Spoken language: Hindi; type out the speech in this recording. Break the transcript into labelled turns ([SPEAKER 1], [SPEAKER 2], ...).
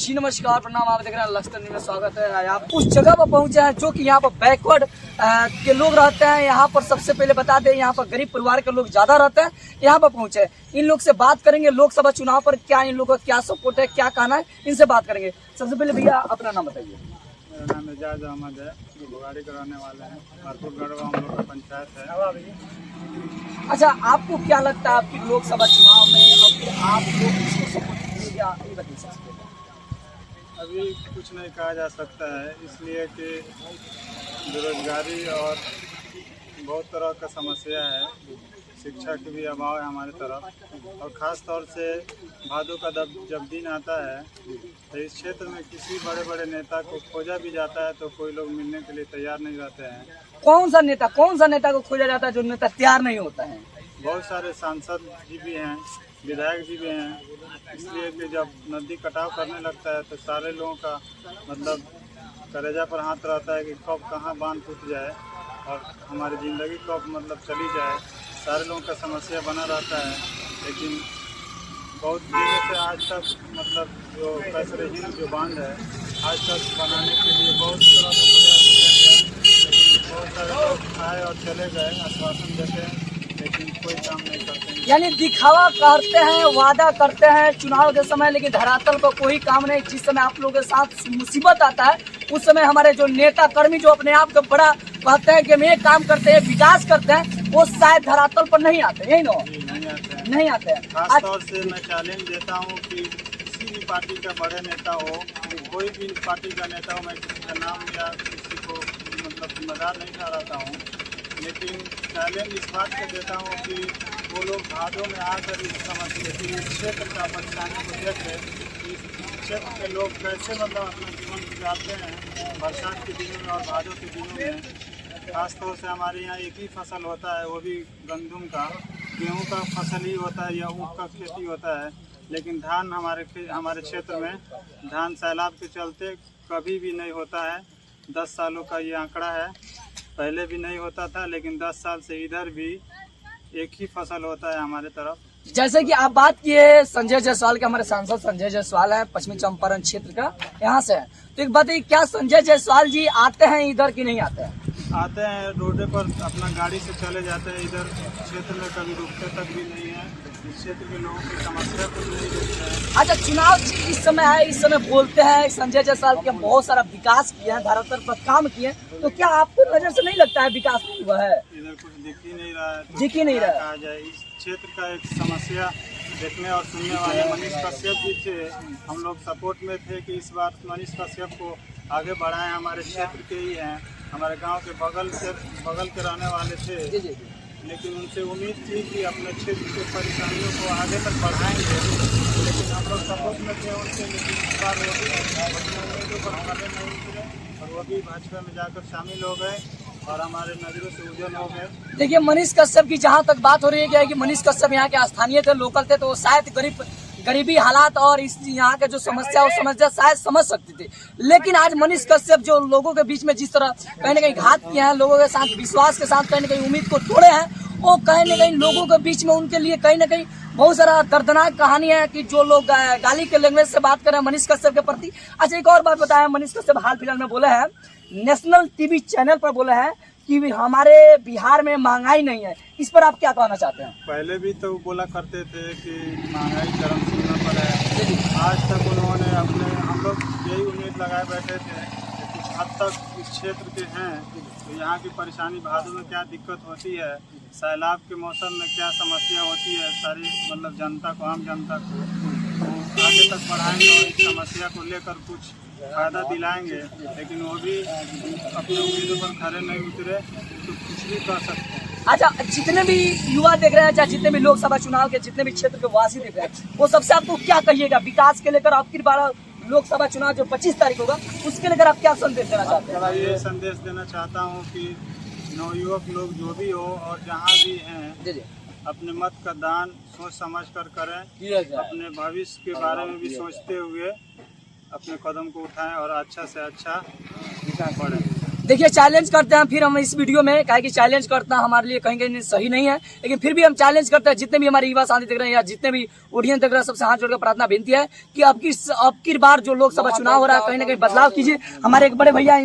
[SPEAKER 1] जी नमस्कार, प्रणाम। आप देख रहे हैं लक्ष्य में स्वागत है। आप उस जगह पर पहुंचे हैं जो कि यहाँ पर बैकवर्ड के लोग रहते हैं। यहाँ पर सबसे पहले बता दें, यहाँ पर गरीब परिवार के लोग ज्यादा रहते हैं। यहाँ पर पहुंचे इन लोग से बात करेंगे, लोकसभा चुनाव पर क्या इन लोगों का क्या सपोर्ट है, क्या कहना है, इनसे बात करेंगे। सबसे पहले भैया अपना नाम बताइए।
[SPEAKER 2] मेरा नाम एजाज अहमद है, बुगाड़ी कराने वाले हैं। भरपूर गढ़वा हम लोग का पंचायत है।
[SPEAKER 1] अच्छा, आपको क्या लगता है आपकी लोकसभा चुनाव में और फिर आप लोग किसको सपोर्ट करेंगे, ये बता सकते हैं?
[SPEAKER 2] अभी कुछ नहीं कहा जा सकता है, इसलिए कि बेरोजगारी और बहुत तरह का समस्या है। शिक्षा की भी अभाव है हमारे तरफ, और ख़ास तौर से भादों का जब दिन आता है तो इस क्षेत्र में किसी बड़े बड़े नेता को खोजा भी जाता है तो कोई लोग मिलने के लिए तैयार नहीं रहते हैं।
[SPEAKER 1] कौन सा नेता को खोजा जाता है जो नेता तैयार नहीं होता है?
[SPEAKER 2] बहुत सारे सांसद जी भी हैं, विधायक जी भी हैं, इसलिए कि जब नदी कटाव करने लगता है तो सारे लोगों का मतलब कलेजा पर हाथ रहता है कि कब कहाँ बांध टूट जाए और हमारी ज़िंदगी कब मतलब चली जाए। सारे लोगों का समस्या बना रहता है। लेकिन बहुत दिनों से आज तक मतलब जो कैसरहीन जो बांध है आज तक बनाने के लिए बहुत तरह का प्रयास किया गया, लेकिन बहुत सारे लोग आए और चले गए, आश्वासन देते हैं लेकिन कोई काम नहीं करते हैं।
[SPEAKER 1] यानी दिखावा करते हैं, वादा करते हैं चुनाव के समय, लेकिन धरातल पर कोई काम नहीं। जिस समय आप लोगों के साथ मुसीबत आता है उस समय हमारे जो नेता कर्मी जो अपने आप को बड़ा कहते हैं कि हम ये काम करते हैं, विकास करते हैं, वो शायद धरातल पर नहीं आते। यही नो नहीं आते हैं।
[SPEAKER 2] खास तौर से मैं चैलेंज देता हूँ कि किसी भी पार्टी का बड़े नेता हो, कोई भी पार्टी का नेता हो, मैं किसी का नाम या किसी को मतलब जिम्मेदार नहीं ठहराता हूँ, लेकिन चैलेंज इस बात को देता हूँ कि वो लोग भादों में आकर इस समस्या की इस क्षेत्र का परेशानी को देखें। इस क्षेत्र के लोग कैसे मतलब अपना जीवन गुजारते हैं बरसात के दिनों में और भादों के दिनों में। खास तौर से हमारे यहाँ एक ही फसल होता है, वो भी गंदम का, गेहूँ का फसल ही होता है या ऊख का खेती होता है। लेकिन धान हमारे क्षेत्र में धान सैलाब के चलते कभी भी नहीं होता है। 10 सालों का ये आंकड़ा है, पहले भी नहीं होता था, लेकिन 10 साल से इधर भी एक ही फसल होता है हमारे तरफ।
[SPEAKER 1] जैसे कि आप बात किए संजय जायसवाल के, हमारे सांसद संजय जायसवाल है, पश्चिमी चंपारण क्षेत्र का, यहाँ से है। तो एक बताइए, क्या संजय जायसवाल जी आते हैं इधर कि नहीं आते हैं?
[SPEAKER 2] आते हैं, रोडे पर अपना गाड़ी से चले जाते हैं। इधर क्षेत्र में कभी रुकते तक भी नहीं है। इस क्षेत्र के लोगों की समस्या को नहीं देखते हैं।
[SPEAKER 1] अच्छा, चुनाव इस समय है, इस समय बोलते हैं संजय जायसवाल के बहुत सारा विकास किया है, धरातल पर काम किए, तो क्या आपको नजर से नहीं लगता है विकास हुआ है?
[SPEAKER 2] इधर कुछ दिख ही नहीं रहा है,
[SPEAKER 1] दिख ही नहीं रहा है।
[SPEAKER 2] कहा जाए इस क्षेत्र का एक समस्या देखने और सुनने वाले मनीष कश्यप जी थे। हम लोग सपोर्ट में थे कि इस बार मनीष कश्यप को आगे बढ़ाएं। हमारे क्षेत्र के ही हैं, हमारे गांव के बगल के रहने वाले थे, लेकिन उनसे उम्मीद थी कि अपने क्षेत्र के परेशानियों को आगे तक बढ़ाएंगे। लेकिन हम लोग सपोर्ट में थे उनसे, लेकिन इस बार वो भी अपने उम्मीदों पर खड़े नहीं उतरे और वो भी भाजपा में जाकर शामिल हो गए और हमारे नजरों से उजल हो गए।
[SPEAKER 1] देखिए, मनीष कश्यप की जहाँ तक बात हो रही है क्या है कि मनीष कश्यप यहाँ के स्थानीय थे, लोकल थे, तो वो शायद गरीबी हालात और इस यहाँ के जो समस्या शायद समझ सकते थे। लेकिन आज मनीष कश्यप जो लोगों के बीच में जिस तरह कहीं न कहीं घात किया है, लोगों के साथ विश्वास के साथ कहीं न कहीं उम्मीद को तोड़े हैं, वो कहीं न कहीं लोगों के बीच में उनके लिए कहीं न कहीं बहुत सारा दर्दनाक कहानी है कि जो लोग गाली के लैंग्वेज से बात कर रहे हैं मनीष कश्यप के प्रति। अच्छा, एक और बात बताया, मनीष कश्यप हाल फिलहाल में बोले हैं, नेशनल टीवी चैनल पर बोले हैं कि हमारे बिहार में महंगाई नहीं है। इस पर आप क्या कहना चाहते हैं?
[SPEAKER 2] पहले भी तो बोला करते थे कि महंगाई चरम सीमा पर है। आज तक उन्होंने हम लोग यही उम्मीद लगाए बैठे थे कि कुछ हद तक इस क्षेत्र के हैं तो यहाँ की परेशानी भादों में क्या दिक्कत होती है, सैलाब के मौसम में क्या समस्या होती है, सारी मतलब जनता को, आम जनता को तो आगे तक बढ़ाएंगे और इस समस्या को लेकर कुछ फायदा दिलाएंगे। लेकिन वो भी अपनी उम्मीदों पर खड़े नहीं उतरे तो कुछ भी कर सकते हैं।
[SPEAKER 1] अच्छा, जितने भी युवा देख रहे हैं, चाहे जितने भी लोकसभा चुनाव के जितने भी क्षेत्र के वासी देख रहे हैं, वो सबसे आपको क्या कहिएगा विकास के लेकर? आपकी बार लोकसभा चुनाव जो 25 तारीख होगा उसके लेकर आप क्या संदेश देना चाहते हैं?
[SPEAKER 2] ये संदेश देना चाहता हूँ कि नवयुवक लोग जो भी हो और जहाँ भी हैं, अपने मत का दान सोच समझ कर करें। अपने भविष्य के बारे में भी सोचते हुए अपने कदम को उठाएं और अच्छा से अच्छा बढ़ें।
[SPEAKER 1] देखिए चैलेंज करते हैं फिर हम इस वीडियो में, कहे कि चैलेंज करना हमारे लिए कहीं कहीं सही नहीं है, लेकिन फिर भी हम चैलेंज करते हैं जितने भी हमारे युवा साथी देख रहे हैं या जितने भी ऑडियंस देख रहे हैं, सबसे हाथ जोड़कर प्रार्थना विनती है कि अब की बार जो लोकसभा चुनाव हो रहा है कहीं ना कहीं बदलाव कीजिए। हमारे एक बड़े भैया